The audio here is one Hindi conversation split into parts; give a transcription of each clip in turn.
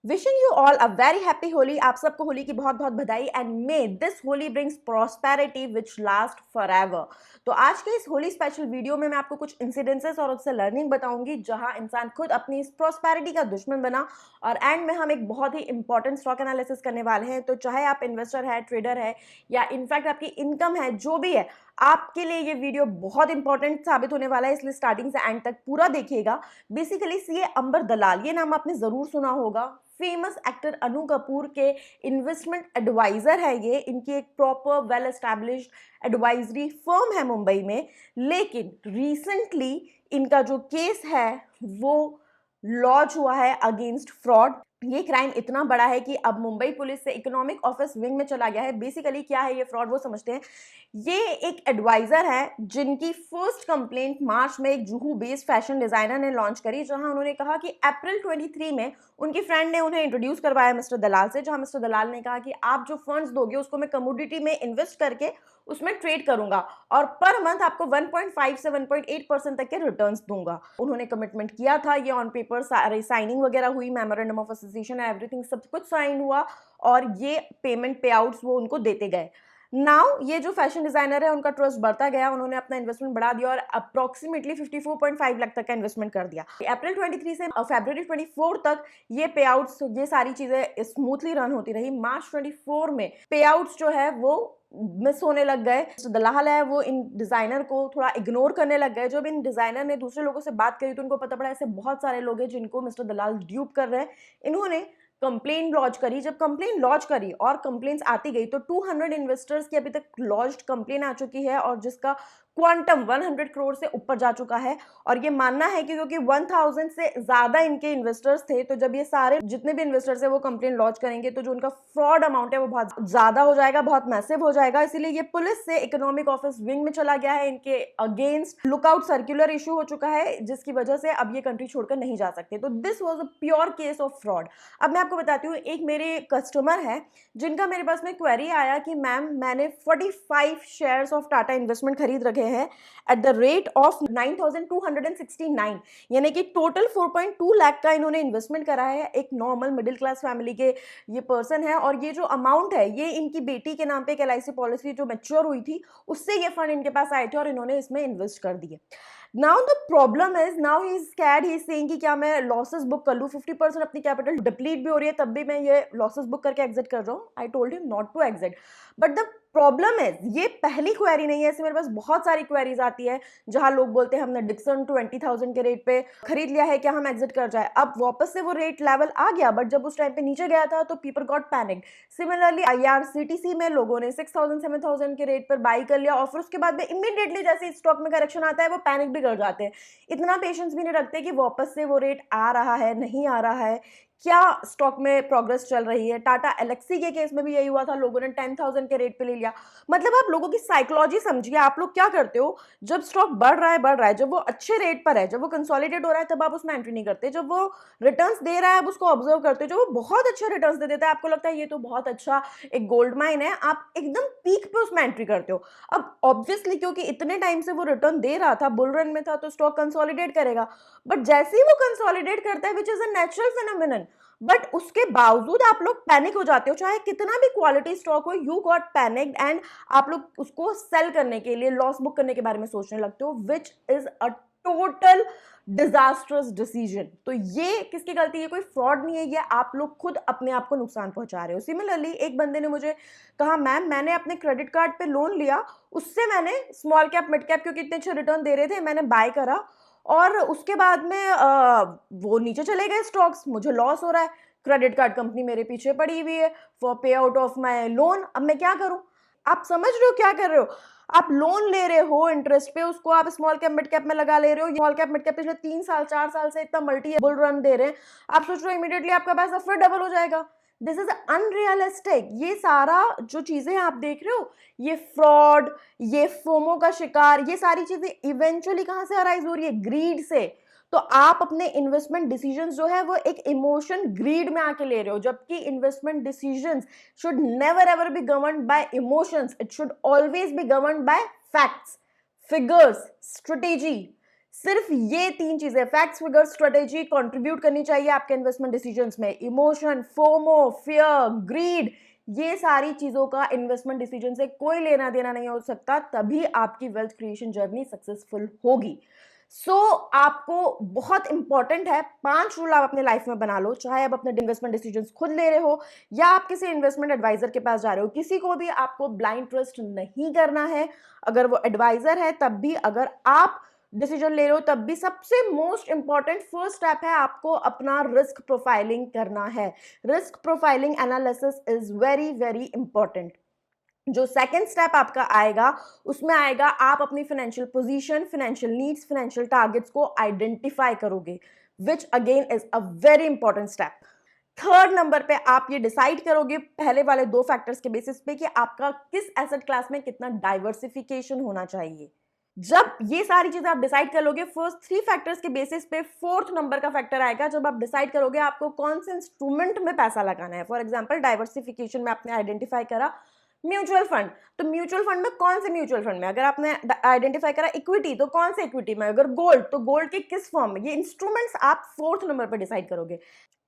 Wishing you all a very happy Holi. आप सबको होली की बहुत बहुत बधाई and may this Holi brings prosperity which last for ever. तो आज के इस होली स्पेशल वीडियो में मैं आपको कुछ इंसिडेंसेस और उससे लर्निंग बताऊंगी जहां इंसान खुद अपनी इस प्रॉस्पेरिटी का दुश्मन बना। और एंड में हम एक बहुत ही इंपॉर्टेंट स्टॉक एनालिसिस करने वाले हैं। तो चाहे आप इन्वेस्टर है, ट्रेडर है या इनफैक्ट आपकी इनकम है, जो भी है, आपके लिए ये वीडियो बहुत इंपॉर्टेंट साबित होने वाला है, इसलिए स्टार्टिंग से एंड तक पूरा देखिएगा। बेसिकली सीए अंबर दलाल, ये नाम आपने जरूर सुना होगा। फेमस एक्टर अनु कपूर के इन्वेस्टमेंट एडवाइजर है ये। इनकी एक proper well established advisory firm है मुंबई में। लेकिन रिसेंटली इनका जो केस है वो लॉन्च हुआ है अगेंस्ट फ्रॉड। ये क्राइम इतना बड़ा है कि अब मुंबई पुलिस से इकोनॉमिक ऑफिस विंग में चला गया है। बेसिकली क्या है ये फ्रॉड, वो समझते हैं। ये एक एडवाइजर है जिनकी फर्स्ट कंप्लेंट मार्च में एक जुहू बेस्ड फैशन डिजाइनर ने लॉन्च करी, जहां उन्होंने कहा कि अप्रैल 23 में उनकी फ्रेंड ने उन्हें इंट्रोड्यूस करवाया मिस्टर दलाल से, जहां मिस्टर दलाल ने कहा कि आप जो फंड्स दोगे उसको मैं कमोडिटी में इन्वेस्ट करके उसमें ट्रेड करूंगा और पर मंथ आपको 1.5 से 1.8% तक के रिटर्न्स दूंगा। उन्होंने कमिटमेंट किया था, ये ऑन पेपर सारी साइनिंग वगैरह हुई, मेमोरेंडम ऑफ एसोसिएशन एवरीथिंग सब कुछ साइन हुआ और ये पेमेंट पे आउट्स वो उनको देते गए। नाउ ये जो फैशन डिजाइनर है उनका ट्रस्ट बढ़ता गया, उन्होंने अपना इन्वेस्टमेंट बढ़ा दिया और अप्रोक्सीमेटली 54.5 लाख तक का इन्वेस्टमेंट कर दिया। अप्रैल 23 से फरवरी 24 तक ये पे आउट्स, ये सारी चीजें स्मूथली रन होती रही। मार्च 24 में पे आउट्स जो है वो मिस होने लग गए। दलाल है वो इन डिजाइनर को थोड़ा इग्नोर करने लग गए। जब इन डिजाइनर ने दूसरे लोगों से बात करी तो उनको पता पड़ा ऐसे बहुत सारे लोग हैं जिनको मिस्टर दलाल ड्यूप कर रहे हैं। इन्होंने कंप्लेन लॉन्च करी। जब कंप्लेन लॉन्च करी और कंप्लेन्स आती गई तो 200 इन्वेस्टर्स की अभी तक लॉन्च्ड कंप्लेन आ चुकी है और जिसका क्वांटम 100 करोड़ से ऊपर जा चुका है। और ये मानना है कि क्योंकि 1000 से ज्यादा इनके इन्वेस्टर्स थे, तो जब ये सारे जितने भी इन्वेस्टर्स है वो कंप्लेन लॉन्च करेंगे तो जो उनका फ्रॉड अमाउंट है वो बहुत ज्यादा हो जाएगा, बहुत मैसिव हो जाएगा। इसीलिए ये पुलिस से इकोनॉमिक ऑफिस विंग में चला गया है। इनके अगेंस्ट लुकआउट सर्कुलर इशू हो चुका है, जिसकी वजह से अब ये कंट्री छोड़कर नहीं जा सकते। तो this was a pure case of fraud. अब मैं आपको बताती हूँ, एक मेरे कस्टमर है जिनका मेरे पास में क्वेरी आया कि मैम मैंने 45 शेयर्स ऑफ टाटा इन्वेस्टमेंट खरीद रखे हैं एट द रेट ऑफ 9269, यानी कि टोटल 4.2 लाख का इन्होंने इन्वेस्टमेंट करा है। एक नॉर्मल मिडिल क्लास फैमिली के ये पर्सन है और ये जो अमाउंट है ये इनकी बेटी के नाम पे एक LIC पॉलिसी जो मैच्योर हुई थी उससे ये फंड इनके पास आए थे और इन्होंने इसमें इन्वेस्ट कर दिए। Now the problem is, now he is scared, he is saying कि क्या मैं लॉसेस बुक कर लूं। 50% अपनी कैपिटल डिप्लीट भी हो रही है तब भी मैं ये लॉसेस बुक करके एग्जिट कर रहा हूं। I told him not to exit, but the problem है ये पहली क्वेरी नहीं है, ऐसे मेरे पास बहुत सारी क्वेरीज आती है जहां लोग बोलते हैं हमने डिक्सन 20,000 के रेट पे खरीद लिया है, क्या हम एग्जिट कर जाए। अब वापस से वो रेट लेवल आ गया, बट जब उस टाइम पे नीचे गया था तो people got panic. Similarly IRCTC में लोगों ने 6,000 7,000 के रेट पर बाई कर लिया और फिर उसके बाद में इमीडिएटली जैसे स्टॉक में करेक्शन आता है वो पैनिक भी कर जाते हैं। इतना पेशेंस भी नहीं रखते कि वापस से वो रेट आ रहा है, नहीं आ रहा है, क्या स्टॉक में प्रोग्रेस चल रही है। टाटा एलेक्सी के केस में भी यही हुआ था, लोगों ने 10,000 के रेट पे ले लिया। मतलब आप लोगों की साइकोलॉजी समझिए। आप लोग क्या करते हो, जब स्टॉक बढ़ रहा है, जब वो अच्छे रेट पर है, जब वो कंसोलिडेट हो रहा है, तब आप उसमें एंट्री नहीं करते। जब वो रिटर्न्स दे रहा है आप उसको ऑब्जर्व करते हो, जब वो बहुत अच्छे रिटर्न्स दे देता है आपको लगता है ये तो बहुत अच्छा एक गोल्ड माइन है, आप एकदम पीक पे उसमें एंट्री करते हो। अब ऑब्वियसली क्योंकि इतने टाइम से वो रिटर्न दे रहा था, बुल रन में था, तो स्टॉक कंसोलिडेट करेगा। बट जैसे ही वो कंसोलिडेट करता है, which is a natural phenomenon, but उसके बावजूद आप लोग पैनिक हो जाते हो। चाहे कितना भी क्वालिटी स्टॉक हो, यू गॉट पैनिक्ड एंड आप लोग उसको सेल करने के लिए, लॉस बुक करने के बारे में सोचने लगते हो, which is a total disasters decision. तो ये किसकी गलती है, कोई फ्रॉड नहीं है, ये आप लोग खुद अपने आप को नुकसान पहुंचा रहे हो। सिमिलरली एक बंदे ने मुझे कहा मैम मैंने अपने क्रेडिट कार्ड पे लोन लिया, उससे मैंने स्मॉल कैप मिड कैप क्योंकि इतने अच्छे रिटर्न दे रहे थे मैंने बाय करा और उसके बाद में वो नीचे चले गए स्टॉक्स, मुझे लॉस हो रहा है, क्रेडिट कार्ड कंपनी मेरे पीछे पड़ी हुई है फॉर पे आउट ऑफ माय लोन। अब मैं क्या करूं। आप समझ रहे हो क्या कर रहे हो, आप लोन ले रहे हो इंटरेस्ट पे, उसको आप स्मॉल कैप मिड कैप में लगा ले रहे हो। स्मॉल कैप मिड कैप पिछले 3 साल 4 साल से इतना मल्टी बुल रन दे रहे हैं, आप सोच रहे हो इमीडिएटली आपका पैसा फिर डबल हो जाएगा। This is unrealistic. ये सारा जो चीजें आप देख रहे हो, ये फ्रॉड, ये फोमो का शिकार, ये सारी चीजें इवेंचुअली कहां से अराइज हो रही है, ग्रीड से। तो आप अपने इन्वेस्टमेंट डिसीजंस जो है वो एक इमोशन ग्रीड में आके ले रहे हो, जबकि investment decisions should never ever be governed by emotions. It should always be governed by facts, figures, strategy. सिर्फ ये 3 चीजें फैक्ट्स, फिगर, स्ट्रेटेजी कंट्रीब्यूट करनी चाहिए आपके इन्वेस्टमेंट डिसीजंस में। इमोशन, फोमो, फियर, ग्रीड, ये सारी चीजों का इन्वेस्टमेंट डिसीजन से कोई लेना देना नहीं हो सकता, तभी आपकी वेल्थ क्रिएशन जर्नी सक्सेसफुल होगी। आपको बहुत इंपॉर्टेंट है, 5 रूल आप अपने लाइफ में बना लो, चाहे आप अपने इन्वेस्टमेंट डिसीजंस खुद ले रहे हो या आप किसी इन्वेस्टमेंट एडवाइजर के पास जा रहे हो। किसी को भी आपको ब्लाइंड ट्रस्ट नहीं करना है, अगर वो एडवाइजर है तब भी, अगर आप डिसीजन ले रहे हो तब भी। सबसे मोस्ट इंपॉर्टेंट फर्स्ट स्टेप है आपको अपना रिस्क प्रोफाइलिंग करना है। Risk profiling analysis is very very important. जो सेकंड स्टेप आपका आएगा उसमें आएगा आप अपनी financial position, financial needs, financial targets को आइडेंटिफाई करोगे, which again is a very important step. Third number पे आप ये डिसाइड करोगे पहले वाले 2 फैक्टर्स के बेसिस पे कि आपका किस एसेट क्लास में कितना डाइवर्सिफिकेशन होना चाहिए। जब ये सारी चीजें आप डिसाइड कर लोगे फर्स्ट 3 फैक्टर्स के बेसिस पे, फोर्थ नंबर का फैक्टर आएगा जब आप डिसाइड करोगे आपको कौन से इंस्ट्रूमेंट में पैसा लगाना है। फॉर एग्जांपल डाइवर्सिफिकेशन में आपने आइडेंटिफाई करा म्यूचुअल फंड, तो म्यूचुअल फंड में कौन से म्यूचुअल फंड में, अगर आपने आइडेंटिफाई करा इक्विटी तो कौन से इक्विटी में, अगर गोल्ड तो गोल्ड के किस फॉर्म में। ये इंस्ट्रूमेंट्स आप फोर्थ नंबर पर डिसाइड करोगे।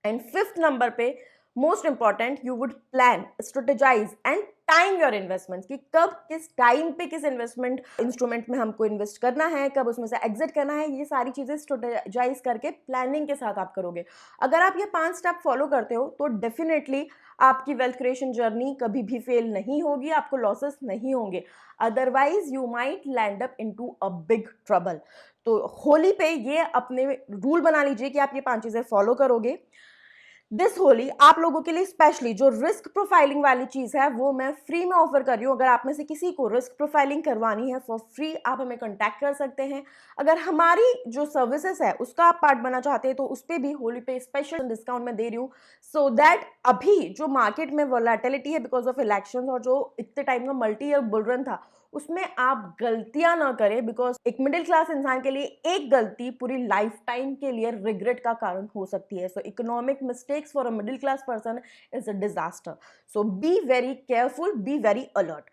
एंड फिफ्थ नंबर पे most important, you would plan, strategise and time your investments, कि कब किस टाइम पे किस इन्वेस्टमेंट इंस्ट्रूमेंट में हमको इन्वेस्ट करना है, कब उसमें से एग्जिट करना है। ये सारी चीजें स्ट्रेटेजाइज करके प्लानिंग के साथ आप करोगे। अगर आप ये 5 स्टेप फॉलो करते हो तो डेफिनेटली आपकी वेल्थ क्रिएशन जर्नी कभी भी फेल नहीं होगी, आपको लॉसेस नहीं होंगे। Otherwise you might land up into a big trouble. तो होली पे ये अपने रूल बना लीजिए कि आप ये 5 चीजें फॉलो करोगे। दिस होली आप लोगों के लिए स्पेशली जो रिस्क प्रोफाइलिंग वाली चीज है वो मैं फ्री में ऑफर कर रही हूँ। अगर आप में से किसी को रिस्क प्रोफाइलिंग करवानी है फॉर फ्री, आप हमें कांटेक्ट कर सकते हैं। अगर हमारी जो सर्विसेज है उसका आप पार्ट बनना चाहते हैं तो उस पर भी होली पे स्पेशल डिस्काउंट में दे रही हूँ, सो दैट अभी जो मार्केट में वोलेटिलिटी है बिकॉज ऑफ इलेक्शन और जो इतने टाइम का मल्टी ईयर बुल रन था उसमें आप गलतियां ना करें, बिकॉज एक मिडिल क्लास इंसान के लिए एक गलती पूरी लाइफ टाइम के लिए रिग्रेट का कारण हो सकती है। सो economic mistakes for a middle class person is a disaster. So be very careful, be very alert.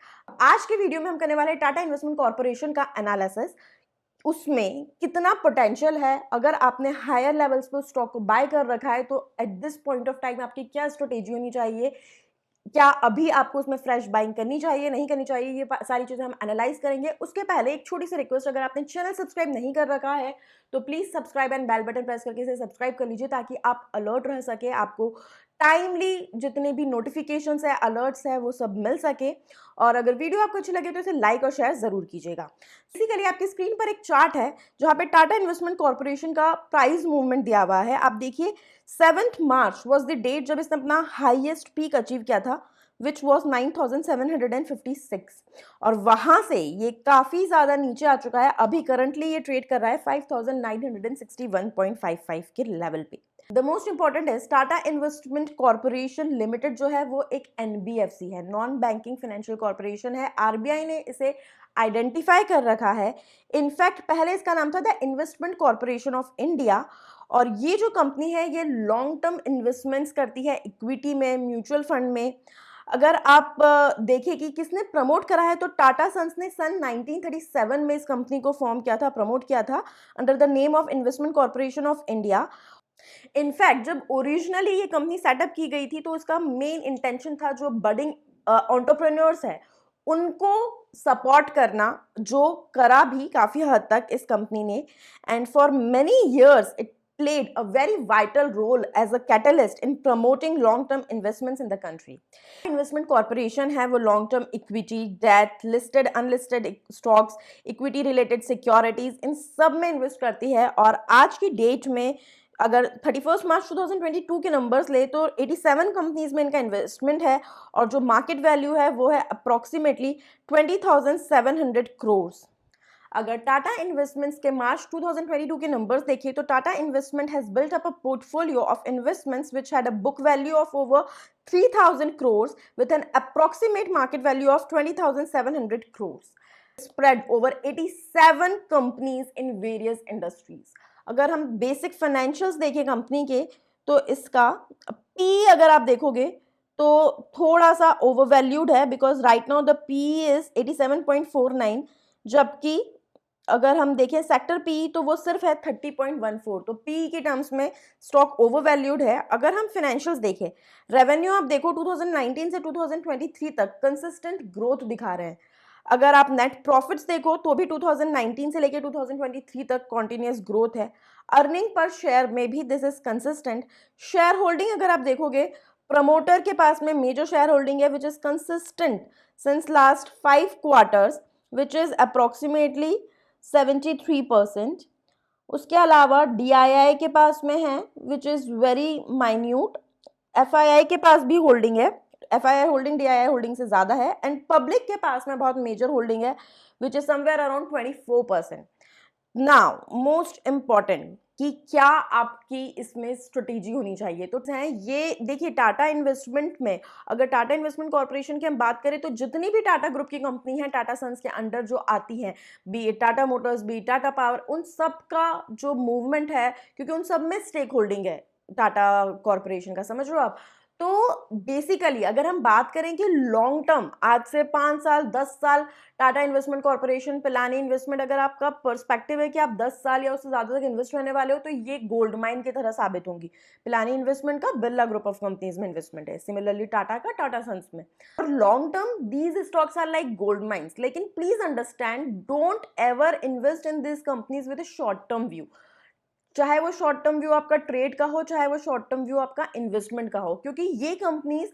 आज के वीडियो में हम करने वाले टाटा इन्वेस्टमेंट कॉर्पोरेशन का एनालिसिस, उसमें कितना पोटेंशियल है, अगर आपने हायर लेवल्स पे स्टॉक को बाय कर रखा है तो at this point of time आपकी क्या स्ट्रेटेजी होनी चाहिए, क्या अभी आपको उसमें फ्रेश बाइंग करनी चाहिए, नहीं करनी चाहिए, ये सारी चीजें हम एनालाइज करेंगे। उसके पहले एक छोटी सी रिक्वेस्ट, अगर आपने चैनल सब्सक्राइब नहीं कर रखा है तो please subscribe and bell button press करके इसे सब्सक्राइब कर लीजिए ताकि आप अलर्ट रह सके, आपको टाइमली जितने भी नोटिफिकेशंस है, अलर्ट्स है, वो सब मिल सके। और अगर वीडियो आपको अच्छी लगे तो इसे लाइक और शेयर जरूर कीजिएगा। इसी के लिए आपकी स्क्रीन पर एक चार्ट है जहां पे टाटा इन्वेस्टमेंट कॉर्पोरेशन का प्राइस मूवमेंट दिया हुआ है। आप देखिए 7 मार्च वॉज द डेट जब इसने अपना हाईएस्ट पीक अचीव किया था, विच वॉज 9,756, और वहां से ये काफी ज्यादा नीचे आ चुका है। अभी करंटली ये ट्रेड कर रहा है 5,961.55 के लेवल पे। द मोस्ट इंपॉर्टेंट है टाटा इन्वेस्टमेंट कॉर्पोरेशन लिमिटेड जो है वो एक एनबीएफसी है, नॉन बैंकिंग फाइनेंशियल कॉर्पोरेशन है। आरबीआई ने इसे आइडेंटिफाई कर रखा है। इनफैक्ट पहले इसका नाम था the investment corporation of India, और ये जो कंपनी है ये लॉन्ग टर्म इन्वेस्टमेंट्स करती है इक्विटी में, म्यूचुअल फंड में। अगर आप देखिए कि किसने प्रमोट करा है तो टाटा सन्स ने सन 1937 में इस कंपनी को फॉर्म किया था, प्रमोट किया था under the name of investment corporation of India. In fact जब ओरिजिनली ये कंपनी सेटअप की गई थी तो इसका मेन इंटेंशन था जो बडिंग एंटरप्रेन्योर्स है उनको सपोर्ट करना, जो करा भी काफी हद तक इस कंपनी ने। And for many years it played a very vital role as a catalyst in promoting long-term investments in the country. Investment corporation है वो long-term equity, debt, listed, unlisted stocks, equity related securities इन सब में इन्वेस्ट करती है। और आज की डेट में अगर 31 मार्च 2022 के नंबर्स ले तो 87 कंपनीज में इनका इन्वेस्टमेंट है और जो मार्केट वैल्यू है वो है अप्रोक्सीमेटली 20,700 करोड़। अगर टाटा इन्वेस्टमेंट्स के मार्च 2022 के नंबर्स देखिए तो Tata investment has built up a portfolio of investments which had a book value of over 3,000 crore with N approximate market value of 20,700 crore spread over 87 companies in various industries. अगर हम बेसिक फाइनेंशियल्स देखें कंपनी के तो इसका पी अगर आप देखोगे तो थोड़ा सा ओवरवैल्यूड है because right now the P is 87.49, जबकि अगर हम देखें सेक्टर पी तो वो सिर्फ है 30.14, तो पी के टर्म्स में स्टॉक ओवर वैल्यूड है। अगर हम फाइनेंशियल्स देखें, रेवेन्यू आप देखो 2019 से 2023 तक कंसिस्टेंट ग्रोथ दिखा रहे हैं। अगर आप नेट प्रॉफिट्स देखो तो भी 2019 से लेकर 2023 तक कॉन्टिन्यूस ग्रोथ है। अर्निंग पर शेयर में भी this is consistent. Share holding अगर आप देखोगे, प्रमोटर के पास में मेजर शेयर होल्डिंग है which is consistent since last 5 quarters which is approximately 73%। उसके अलावा DII के पास में है which is very minute. FII के पास भी होल्डिंग है, FII होल्डिंग DII होल्डिंग से ज्यादा है। एंड पब्लिक के पास में बहुत मेजर होल्डिंग है which is somewhere around 24%। Now most important कि क्या आपकी इसमें स्ट्रेटेजी होनी चाहिए, तो है ये देखिए टाटा इन्वेस्टमेंट में, अगर टाटा इन्वेस्टमेंट कॉर्पोरेशन की हम बात करें तो जितनी भी टाटा ग्रुप की कंपनी है टाटा सन्स के अंडर जो आती हैं, बी टाटा मोटर्स, बी टाटा पावर, उन सब का जो मूवमेंट है, क्योंकि उन सब में स्टेक होल्डिंग है टाटा कॉर्पोरेशन का, समझ रहे हो आप। तो बेसिकली अगर हम बात करें कि लॉन्ग टर्म, आज से 5 साल 10 साल Tata investment corporation Pilani investment, अगर आपका पर्सपेक्टिव है कि आप 10 साल या उससे ज़्यादा तक इन्वेस्ट करने वाले हो, तो ये गोल्ड माइन की तरह साबित होंगी। पिलानी इन्वेस्टमेंट का बिरला ग्रुप ऑफ कंपनीज में इन्वेस्टमेंट है, सिमिलरली टाटा का टाटा सन्स में। और long term these stocks are like gold mines, लेकिन please understand, don't ever invest in this companies with a short term view. चाहे वो शॉर्ट टर्म व्यू आपका ट्रेड का हो, चाहे वो शॉर्ट टर्म व्यू आपका इन्वेस्टमेंट का हो, क्योंकि ये कंपनीज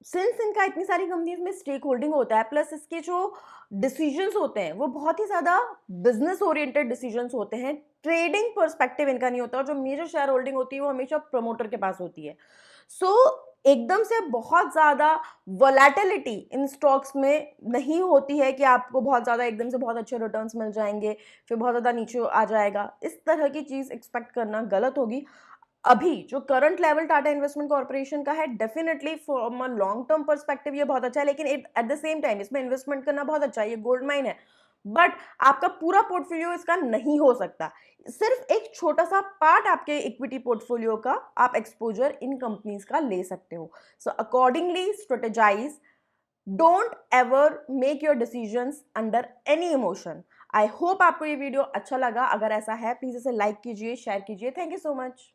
सिंस इनका इतनी सारी कंपनीज में स्टेक होल्डिंग होता है, प्लस इसके जो डिसीजंस होते हैं वो बहुत ही ज्यादा बिजनेस ओरिएंटेड डिसीजंस होते हैं, ट्रेडिंग पर्सपेक्टिव इनका नहीं होता, और जो मेजर शेयर होल्डिंग होती है वो हमेशा प्रमोटर के पास होती है। सो एकदम से बहुत ज्यादा वोलेटिलिटी इन स्टॉक्स में नहीं होती है कि आपको बहुत ज्यादा एकदम से बहुत अच्छे रिटर्न्स मिल जाएंगे फिर बहुत ज्यादा नीचे आ जाएगा, इस तरह की चीज एक्सपेक्ट करना गलत होगी। अभी जो current level Tata investment corporation का है, definitely from a long term perspective ये बहुत अच्छा है, लेकिन एट द सेम टाइम इसमें इन्वेस्टमेंट करना बहुत अच्छा है, ये गोल्ड माइन है। बट आपका पूरा पोर्टफोलियो इसका नहीं हो सकता, सिर्फ एक छोटा सा पार्ट आपके इक्विटी पोर्टफोलियो का आप एक्सपोजर इन कंपनीज का ले सकते हो। So accordingly strategise, don't ever make your decisions under any emotion. I hope आपको ये वीडियो अच्छा लगा, अगर ऐसा है प्लीज इसे लाइक कीजिए, शेयर कीजिए। Thank you so much.